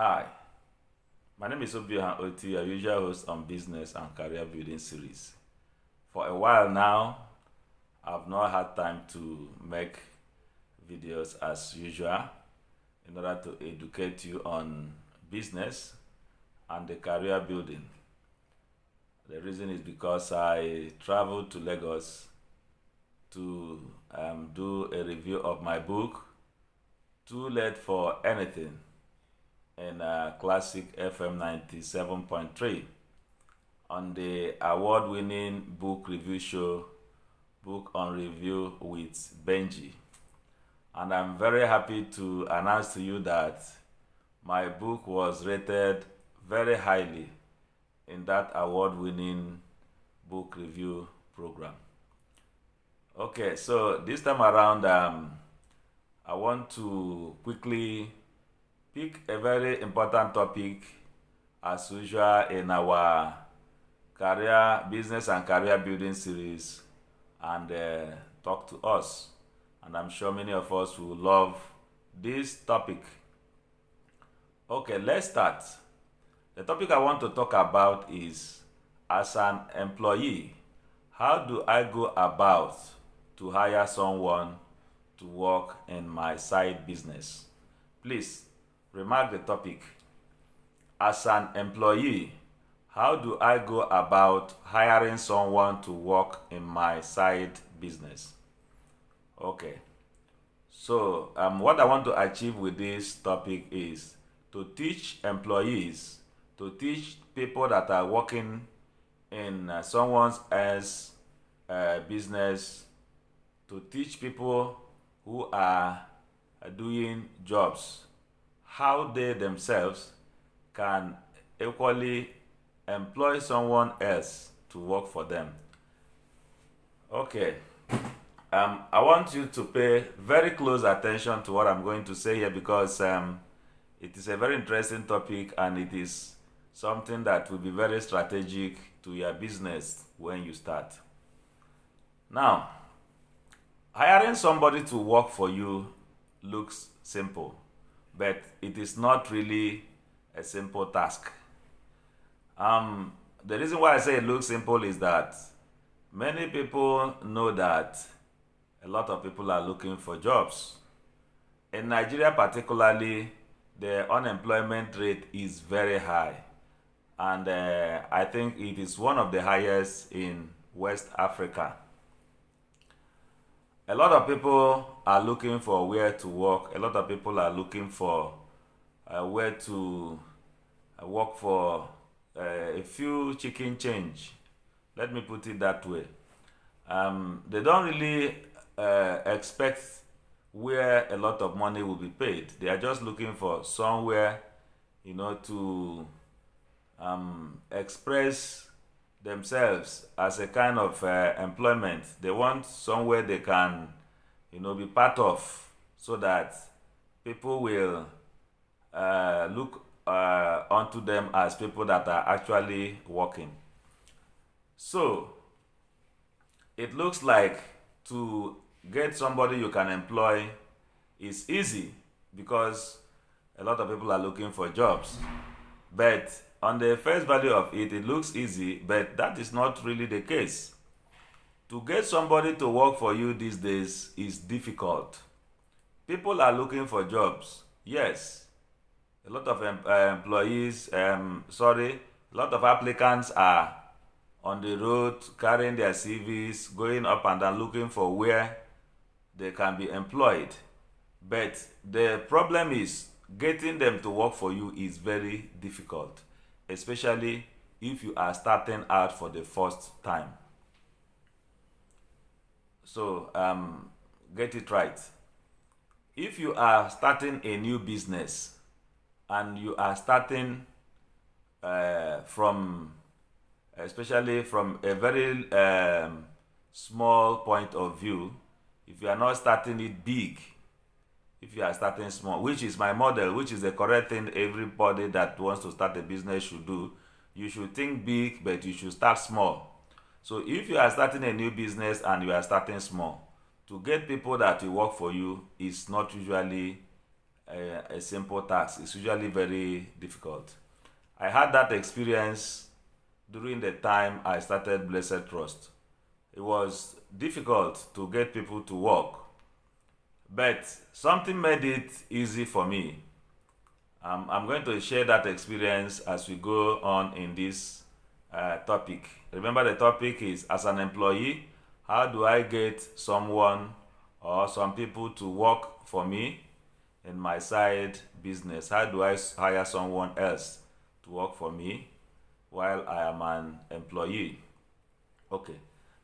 Hi, my name is Obiahan Oti, your usual host on business and career building series. For a while now, I've not had time to make videos as usual in order to educate you on business and the career building. The reason is because I traveled to Lagos to do a review of my book, Too Late for Anything, in Classic FM 97.3 on the award winning book review show, Book on Review with Benji. And I'm very happy to announce to you that my book was rated very highly in that award winning book review program. Okay, so this time around, I want to quickly pick a very important topic as usual in our career business and career building series and talk to us. And I'm sure many of us will love this topic. Okay, let's start. The topic I want to talk about is, as an employee, how do I go about to hire someone to work in my side business? Please remark the topic. As an employee, how do I go about hiring someone to work in my side business? Okay. So, what I want to achieve with this topic is to teach employees, to teach people that are working in someone else's business, to teach people who are doing jobs how they themselves can equally employ someone else to work for them. Okay. I want you to pay very close attention to what I'm going to say here because it is a very interesting topic and it is something that will be very strategic to your business when you start. Now, hiring somebody to work for you looks simple, but it is not really a simple task. The reason why I say it looks simple is that many people know that a lot of people are looking for jobs. In Nigeria, particularly, the unemployment rate is very high, and I think it is one of the highest in West Africa. A lot of people are looking for where to work. A lot of people are looking for where to work for a few chicken change. Let me put it that way. They don't really expect where a lot of money will be paid. They are just looking for somewhere, to express themselves as a kind of employment. They want somewhere they can, be part of, so that people will look onto them as people that are actually working. So it looks like to get somebody you can employ is easy because a lot of people are looking for jobs. But on the face value of it, it looks easy, but that is not really the case. To get somebody to work for you these days is difficult. People are looking for jobs, yes. A lot of a lot of applicants are on the road carrying their CVs, going up and down looking for where they can be employed. But the problem is getting them to work for you is very difficult, especially if you are starting out for the first time. So, get it right. If you are starting a new business and you are starting from, especially from a very small point of view, if you are not starting it big, if you are starting small, which is my model, which is the correct thing everybody that wants to start a business should do, you should think big, but you should start small. So if you are starting a new business and you are starting small, to get people that will work for you is not usually a simple task. It's usually very difficult. I had that experience during the time I started Blessed Trust. It was difficult to get people to work, but something made it easy for me. I'm going to share that experience as we go on in this topic. Remember, the topic is, as an employee, how do I get someone or some people to work for me in my side business? How do I hire someone else to work for me while I am an employee? Okay.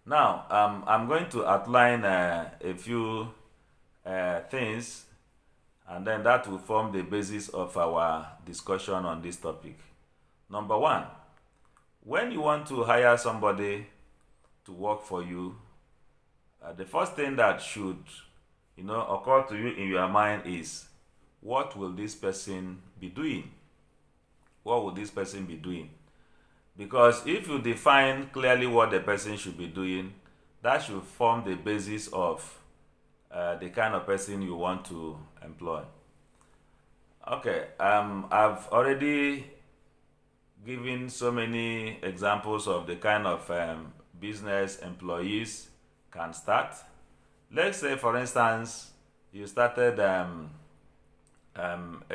Now, I'm going to outline a few things, and then that will form the basis of our discussion on this topic. Number one, when you want to hire somebody to work for you, the first thing that should occur to you in your mind is, what will this person be doing? What will this person be doing? Because if you define clearly what the person should be doing, that should form the basis of the kind of person you want to employ. Okay, I've already given so many examples of the kind of business employees can start. Let's say, for instance, you started a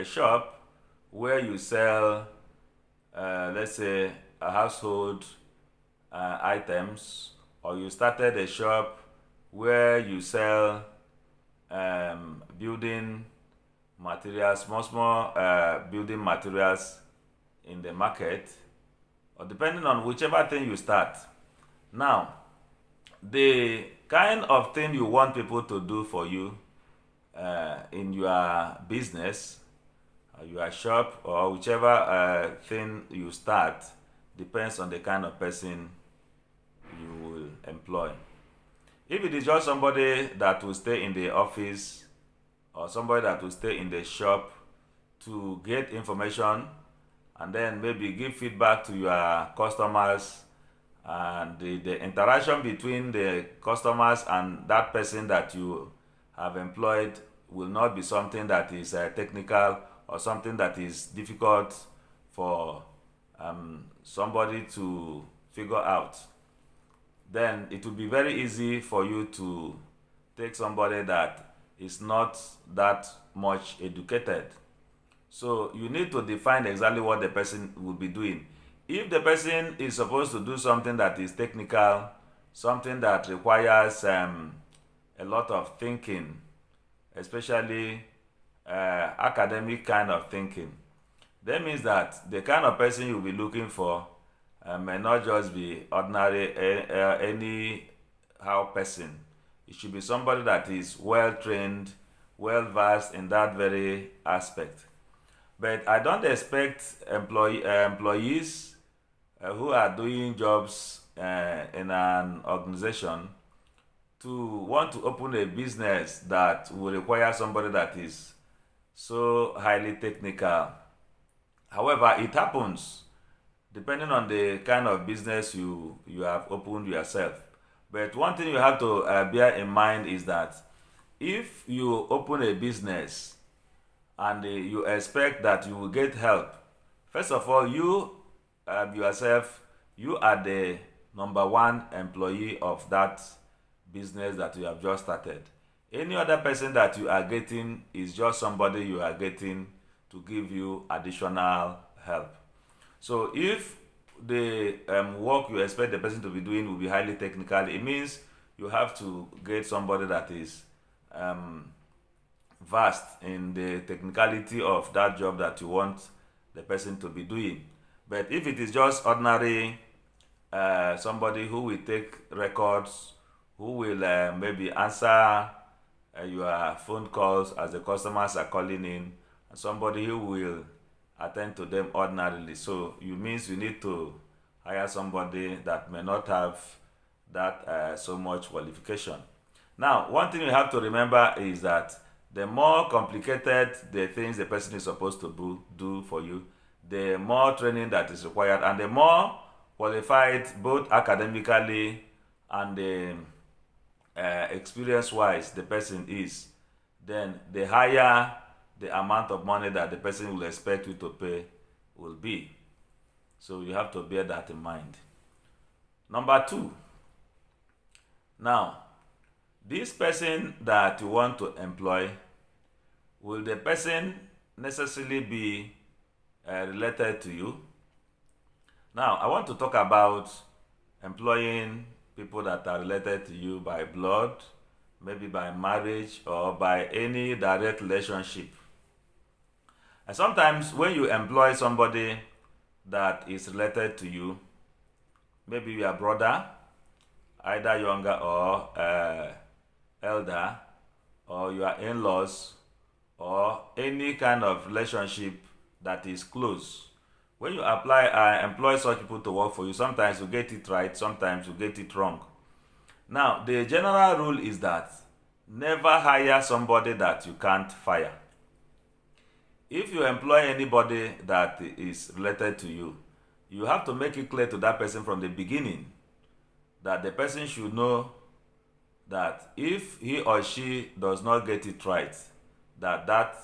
shop where you sell, let's say, household items, or you started a shop where you sell building materials, small building materials in the market, or depending on whichever thing you start. Now, the kind of thing you want people to do for you in your business, your shop, or whichever thing you start, depends on the kind of person you will employ. If it is just somebody that will stay in the office, or somebody that will stay in the shop to get information and then maybe give feedback to your customers, and the interaction between the customers and that person that you have employed will not be something that is technical, or something that is difficult for somebody to figure out, then it will be very easy for you to take somebody that is not that much educated. So you need to define exactly what the person will be doing. If the person is supposed to do something that is technical, something that requires a lot of thinking, especially academic kind of thinking, that means that the kind of person you'll be looking for may not just be ordinary anyhow person. It should be somebody that is well trained, well versed in that very aspect. But I don't expect employees who are doing jobs in an organization to want to open a business that will require somebody that is so highly technical. However, it happens depending on the kind of business you have opened yourself. But one thing you have to bear in mind is that if you open a business and you expect that you will get help, first of all, you yourself, you are the number one employee of that business that you have just started. Any other person that you are getting is just somebody you are getting to give you additional help. So if the work you expect the person to be doing will be highly technical, it means you have to get somebody that is vast in the technicality of that job that you want the person to be doing. But if it is just ordinary somebody who will take records, who will maybe answer your phone calls as the customers are calling in, and somebody who will attend to them ordinarily, so you means you need to hire somebody that may not have that so much qualification. Now, one thing you have to remember is that the more complicated the things the person is supposed to do for you, the more training that is required, and the more qualified both academically and experience-wise the person is, then the higher the amount of money that the person will expect you to pay will be. So you have to bear that in mind. Number two, now, this person that you want to employ, will the person necessarily be related to you? Now, I want to talk about employing people that are related to you by blood, maybe by marriage, or by any direct relationship. And sometimes when you employ somebody that is related to you, maybe your brother, either younger or elder, or your in-laws, or any kind of relationship that is close. When you employ such people to work for you, sometimes you get it right, sometimes you get it wrong. Now, the general rule is that never hire somebody that you can't fire. If you employ anybody that is related to you, you have to make it clear to that person from the beginning that the person should know that if he or she does not get it right, that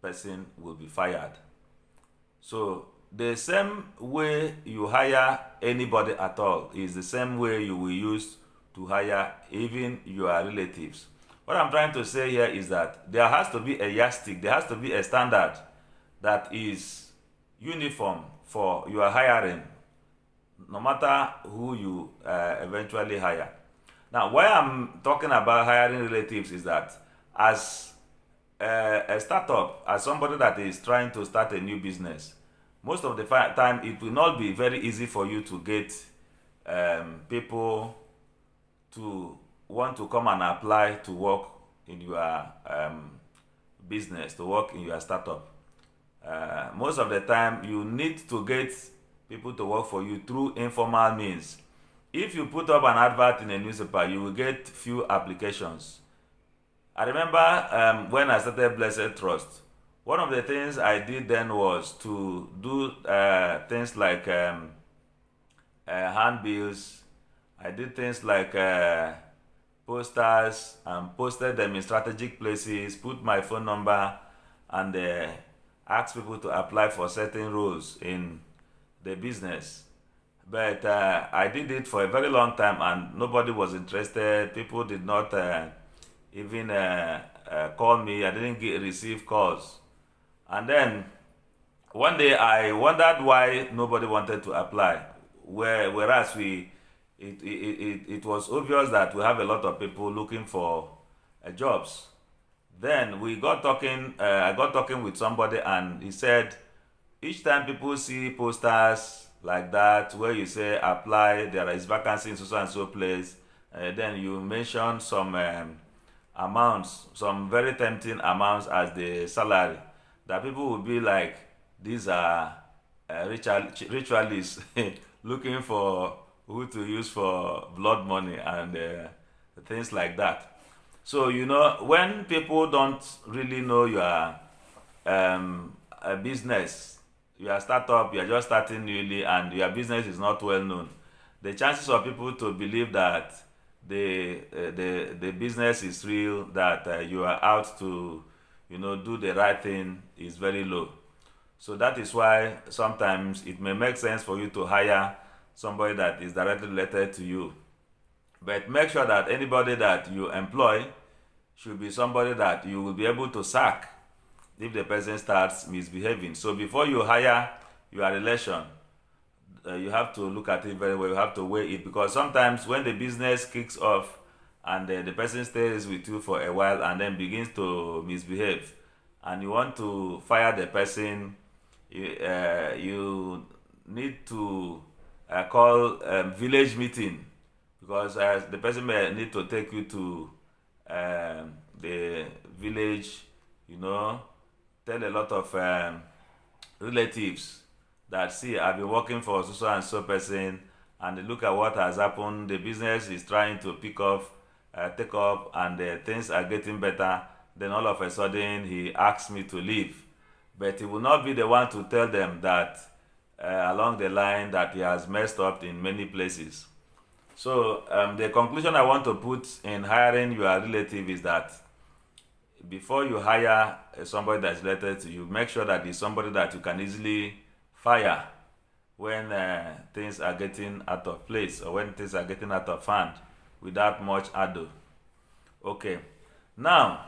person will be fired. So the same way you hire anybody at all is the same way you will use to hire even your relatives. What I'm trying to say here is that there has to be a yardstick, there has to be a standard that is uniform for your hiring, no matter who you eventually hire. Now, why I'm talking about hiring relatives is that as a startup, as somebody that is trying to start a new business, most of the time it will not be very easy for you to get people to want to come and apply to work in your business, to work in your startup. Most of the time you need to get people to work for you through informal means. If you put up an advert in a newspaper, you will get few applications. I remember when I started Blessed Trust, one of the things I did then was to do things like handbills. I did things like posters and posted them in strategic places, put my phone number, and asked people to apply for certain roles in the business. But I did it for a very long time and nobody was interested. People did not even call me. I didn't receive calls. And then one day I wondered why nobody wanted to apply. Whereas it was obvious that we have a lot of people looking for jobs. Then we got talking. I got talking with somebody, and he said, each time people see posters like that where you say apply, there is vacancy in so and so place, then you mention some amounts, some very tempting amounts as the salary, that people will be like, these are ritualists looking for who to use for blood money and things like that. So, when people don't really know your a business, your startup, you are just starting newly and your business is not well known, the chances of people to believe that the business is real, that you are out to do the right thing is very low. So that is why sometimes it may make sense for you to hire somebody that is directly related to you. But make sure that anybody that you employ should be somebody that you will be able to sack if the person starts misbehaving. So before you hire your relation, you have to look at it very well. You have to weigh it, because sometimes when the business kicks off and the person stays with you for a while and then begins to misbehave, and you want to fire the person, you need to call village meeting, because the person may need to take you to the village, tell a lot of relatives that, see, I've been working for so and so person, and look at what has happened. The business is trying to take off, and things are getting better. Then all of a sudden, he asks me to leave. But he will not be the one to tell them that along the line that he has messed up in many places. So the conclusion I want to put in hiring your relative is that before you hire somebody that's related to you, make sure that it's somebody that you can easily fire when things are getting out of place or when things are getting out of hand without much ado. Okay. Now,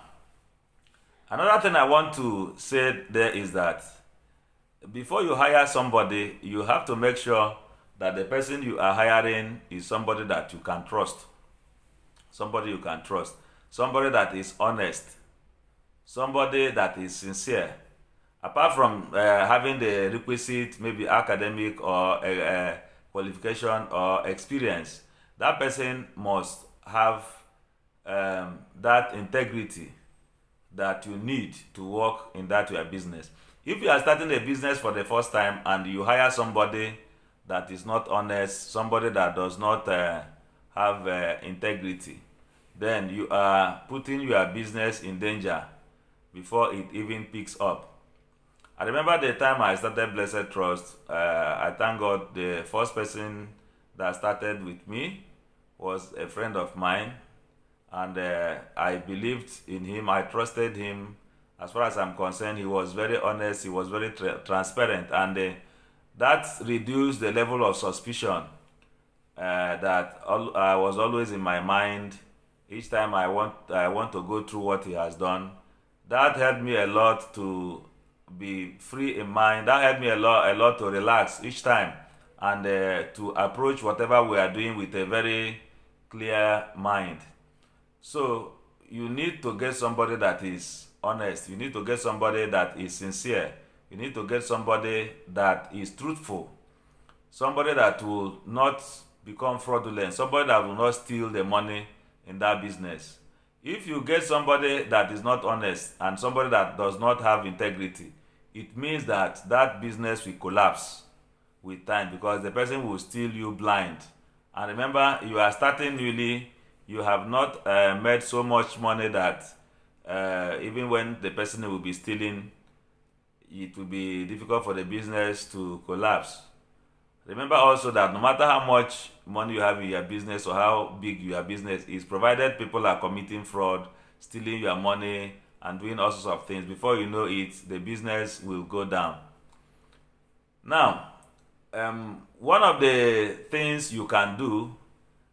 another thing I want to say there is that before you hire somebody, you have to make sure that the person you are hiring is somebody that you can trust. Somebody you can trust. Somebody that is honest. Somebody that is sincere. Apart from having the requisite, maybe academic or qualification or experience, that person must have that integrity that you need to work in that your business. If you are starting a business for the first time and you hire somebody that is not honest, somebody that does not have integrity, then you are putting your business in danger before it even picks up. I remember the time I started Blessed Trust. I thank God the first person that started with me was a friend of mine, and I believed in him. I trusted him. As far as I'm concerned, he was very honest. He was very transparent, and that reduced the level of suspicion that was always in my mind each time I want to go through what he has done. That helped me a lot to be free in mind. That helped me a lot to relax each time and to approach whatever we are doing with a very clear mind. So you need to get somebody that is honest. You need to get somebody that is sincere. You need to get somebody that is truthful. Somebody that will not become fraudulent. Somebody that will not steal the money in that business. If you get somebody that is not honest and somebody that does not have integrity, it means that that business will collapse with time because the person will steal you blind. And remember, you are starting newly. You have not made so much money that even when the person will be stealing, it will be difficult for the business to collapse. Remember also that no matter how much money you have in your business or how big your business is, provided people are committing fraud, stealing your money, and doing all sorts of things, before you know it, the business will go down. Now, one of the things you can do,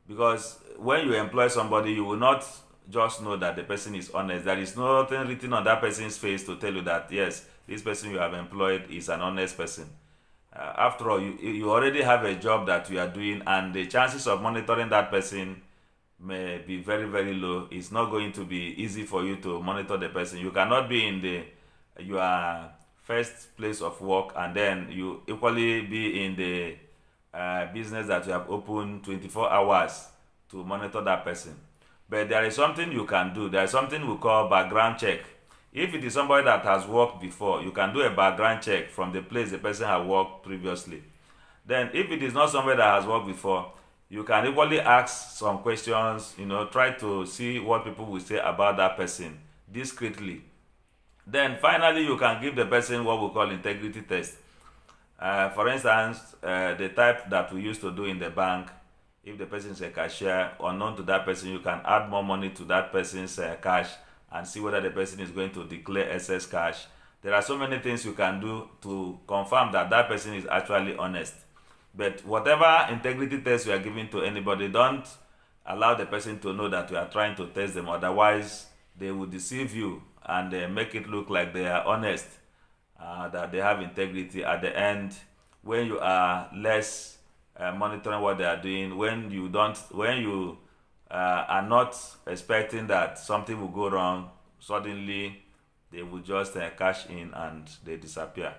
because when you employ somebody, you will not just know that the person is honest. There is nothing written on that person's face to tell you that, yes, this person you have employed is an honest person. After all, you already have a job that you are doing, and the chances of monitoring that person may be very, very low. It's not going to be easy for you to monitor the person. You cannot be in your first place of work and then you equally be in the business that you have opened 24 hours to monitor that person. But there is something you can do. There is something we call background check. If it is somebody that has worked before, you can do a background check from the place the person has worked previously. Then if it is not somebody that has worked before, you can equally ask some questions, try to see what people will say about that person discreetly. Then finally, you can give the person what we call integrity test. For instance, the type that we used to do in the bank, if the person is a cashier, unknown to that person, you can add more money to that person's cash and see whether the person is going to declare excess cash. There are so many things you can do to confirm that that person is actually honest. But whatever integrity test you are giving to anybody, don't allow the person to know that you are trying to test them. Otherwise, they will deceive you and make it look like they are honest, that they have integrity. At the end, when you are less monitoring what they are doing, when you are not expecting that something will go wrong, suddenly they will just cash in and they disappear.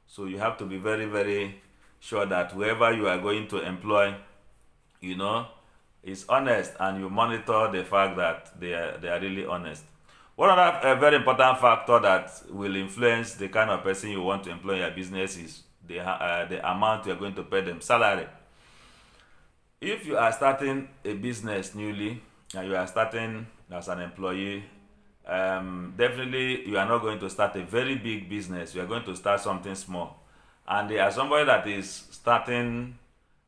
So you have to be very, very sure that whoever you are going to employ, is honest, and you monitor the fact that they are really honest. One other very important factor that will influence the kind of person you want to employ in your business is the amount you are going to pay them, salary. If you are starting a business newly and you are starting as an employee, definitely you are not going to start a very big business. You are going to start something small. And as somebody that is starting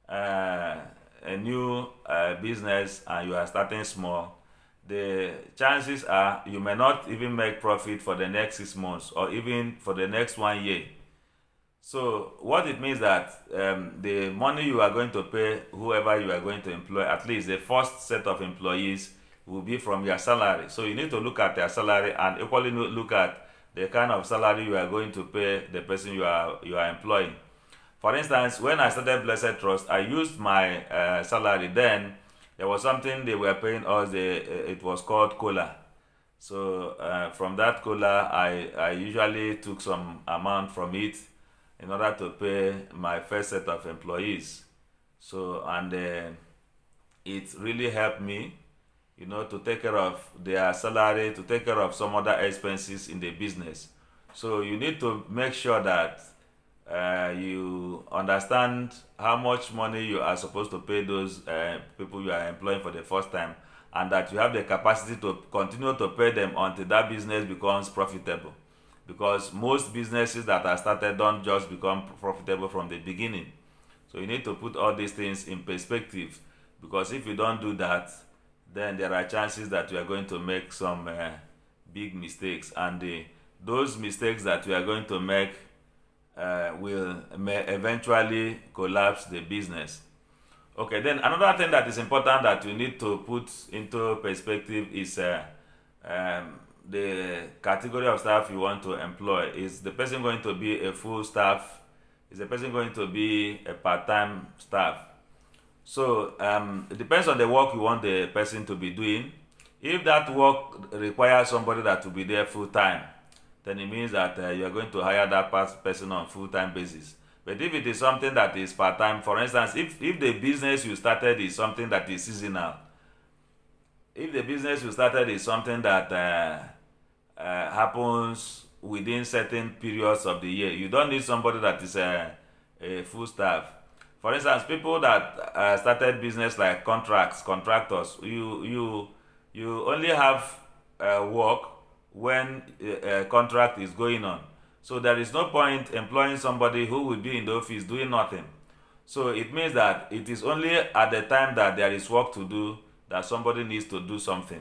a new business and you are starting small, the chances are you may not even make profit for the next 6 months or even for the next 1 year. So what it means that the money you are going to pay whoever you are going to employ, at least the first set of employees, will be from your salary. So you need to look at their salary and equally look at the kind of salary you are going to pay the person you are employing. For instance, when I started Blessed Trust, I used my salary. Then there was something they were paying us. It was called COLA. So from that COLA, I usually took some amount from it in order to pay my first set of employees. So and it really helped me, to take care of their salary, to take care of some other expenses in the business. So you need to make sure that you understand how much money you are supposed to pay those people you are employing for the first time, and that you have the capacity to continue to pay them until that business becomes profitable. Because most businesses that are started don't just become profitable from the beginning. So you need to put all these things in perspective, because if you don't do that, then there are chances that you are going to make some big mistakes, and those mistakes that you are going to make may eventually collapse the business. Okay, then another thing that is important that you need to put into perspective is the category of staff you want to employ. Is the person going to be a full staff? Is the person going to be a part-time staff? So it depends on the work you want the person to be doing. If that work requires somebody that will be there full-time, then it means that you are going to hire that person on full-time basis. But if it is something that is part-time, for instance, if the business you started is something that is seasonal, if the business you started is something that happens within certain periods of the year, you don't need somebody that is a full staff. For instance, people that started business like contractors, you only have work when a contract is going on. So there is no point employing somebody who will be in the office doing nothing. So it means that it is only at the time that there is work to do that somebody needs to do something.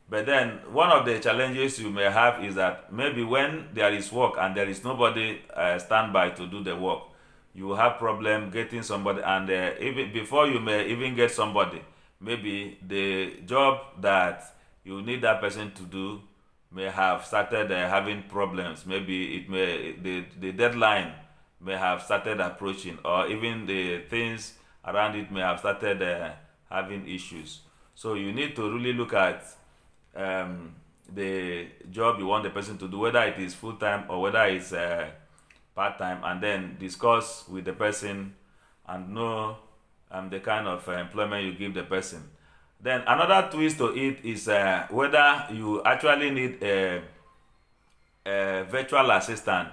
But then one of the challenges you may have is that maybe when there is work and there is nobody standby to do the work, you will have problem getting somebody, and even before you may even get somebody, maybe the job that you need that person to do may have started having problems. Maybe the deadline may have started approaching, or even the things around it may have started having issues. So you need to really look at the job you want the person to do, whether it is full-time or whether it's part-time, and then discuss with the person and know the kind of employment you give the person. Then another twist to it is whether you actually need a virtual assistant.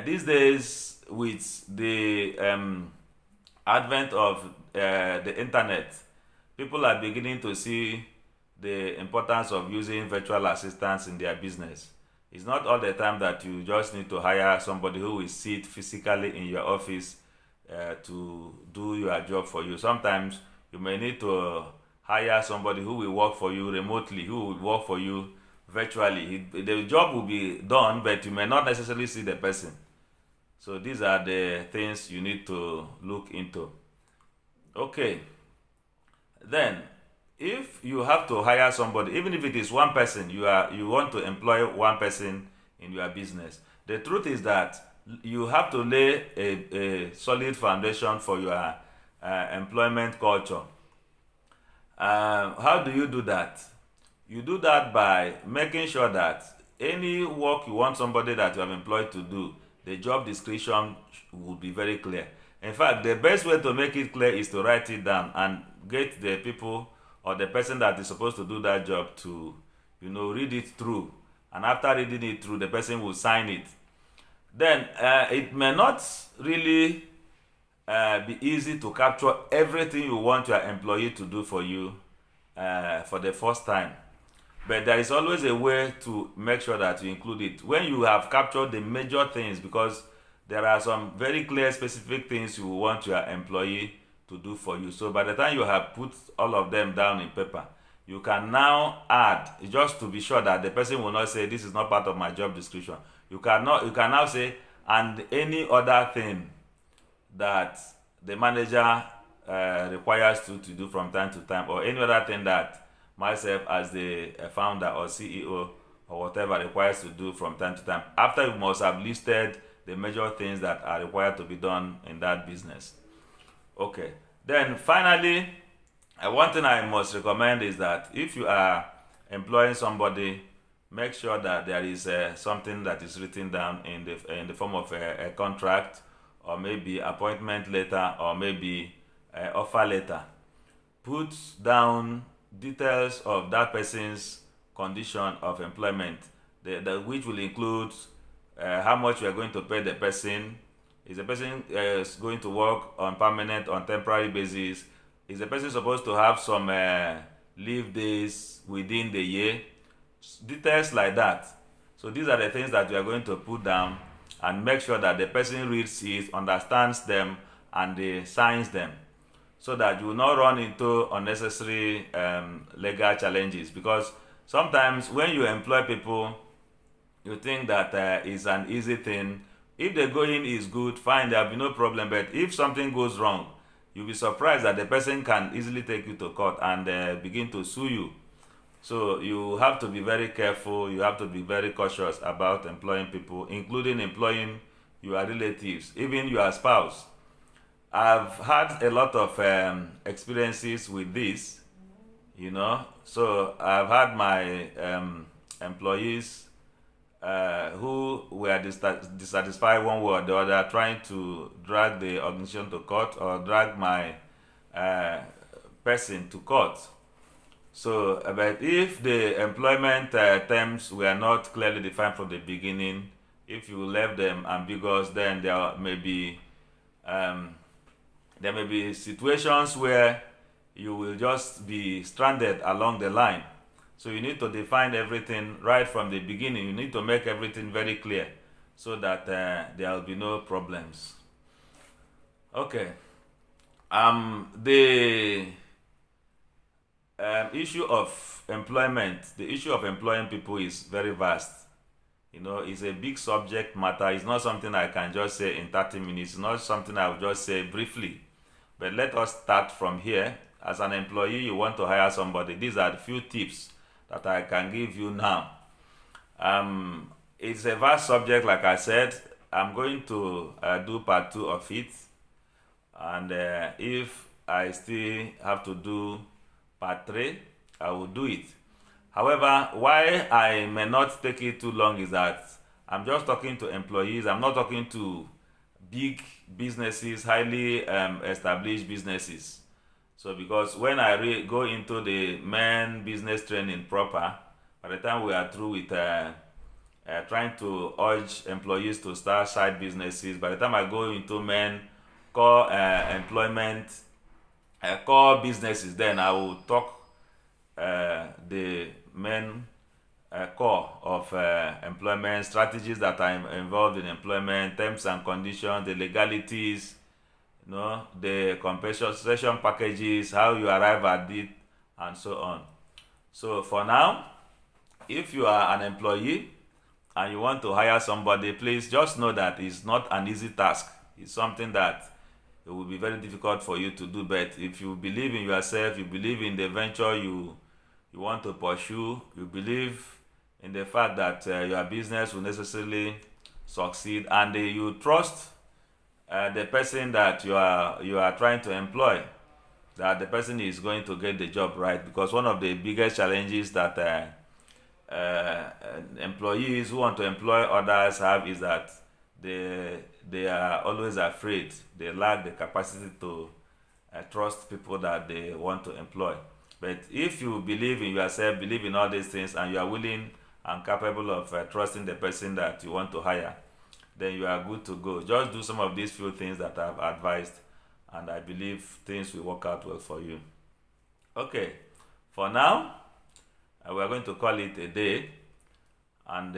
These days, with the advent of the internet, people are beginning to see the importance of using virtual assistants in their business. It's not all the time that you just need to hire somebody who will sit physically in your office to do your job for you. Sometimes you may need to hire somebody who will work for you remotely, who will work for you virtually. The job will be done, but you may not necessarily see the person. So these are the things you need to look into. Okay. Then, if you have to hire somebody, even if it is one person, you want to employ one person in your business, the truth is that you have to lay a solid foundation for your employment culture. How do you do that? You do that by making sure that any work you want somebody that you have employed to do, the job description will be very clear. In fact, the best way to make it clear is to write it down and get the people or the person that is supposed to do that job to, read it through. And after reading it through, the person will sign it. Then it may not really be easy to capture everything you want your employee to do for you for the first time. But there is always a way to make sure that you include it. When you have captured the major things, because there are some very clear, specific things you want your employee to do for you. So by the time you have put all of them down in paper, you can now add, just to be sure that the person will not say this is not part of my job description. You can now say, and any other thing that the manager requires to do from time to time, or any other thing that myself as the founder or CEO or whatever requires to do from time to time, after you must have listed the major things that are required to be done in that business. Okay. Then finally, one thing I must recommend is that if you are employing somebody, make sure that there is something that is written down in the form of a contract, or maybe appointment letter, or maybe offer letter. Put down details of that person's condition of employment, which will include how much you are going to pay the person. Is the person going to work on permanent, on temporary basis? Is the person supposed to have some leave days within the year? Details like that. So these are the things that you are going to put down, and make sure that the person reads it, understands them, and signs them, so that you will not run into unnecessary legal challenges. Because sometimes when you employ people, you think that it's an easy thing. If the going is good, fine, there will be no problem. But if something goes wrong, you'll be surprised that the person can easily take you to court and begin to sue you. So you have to be very careful. You have to be very cautious about employing people, including employing your relatives, even your spouse. I've had a lot of experiences with this, So I've had my employees who were dissatisfied one way or the other, trying to drag the organization to court, or drag my person to court. So, but if the employment terms were not clearly defined from the beginning, if you left them ambiguous, then there may be situations where you will just be stranded along the line. So you need to define everything right from the beginning. You need to make everything very clear, so that there will be no problems. Okay. The issue of employment, the issue of employing people is very vast. It's a big subject matter. It's not something I can just say in 30 minutes. It's not something I will just say briefly. But let us start from here. As an employee, you want to hire somebody. These are the few tips that I can give you now. It's a vast subject, like I said. I'm going to do part 2 of it. And if I still have to do part 3, I will do it. However, why I may not take it too long is that I'm just talking to employees. I'm not talking to big businesses, highly established businesses. So because when I go into the main business training proper, by the time we are through with trying to urge employees to start side businesses, by the time I go into main core employment, core businesses, then I will talk the main core of employment, strategies that are involved in employment, terms and conditions, the legalities, the compensation packages, how you arrive at it, and so on. So for now, if you are an employee and you want to hire somebody, please just know that it's not an easy task. It's something that it will be very difficult for you to do. But if you believe in yourself, you believe in the venture you want to pursue, you believe in the fact that your business will necessarily succeed, and you trust the person that you are trying to employ, that the person is going to get the job right. Because one of the biggest challenges that employees who want to employ others have is that they are always afraid. They lack the capacity to trust people that they want to employ. But if you believe in yourself, believe in all these things, and you are willing and capable of trusting the person that you want to hire, then you are good to go. Just do some of these few things that I've advised, and I believe things will work out well for you. Okay, for now, we are going to call it a day. And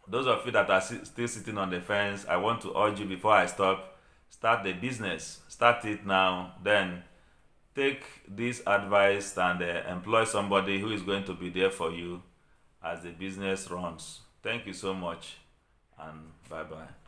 those of you that are still sitting on the fence, I want to urge you, before I start the business. Start it now. Then take this advice and employ somebody who is going to be there for you as the business runs. Thank you so much, and bye bye.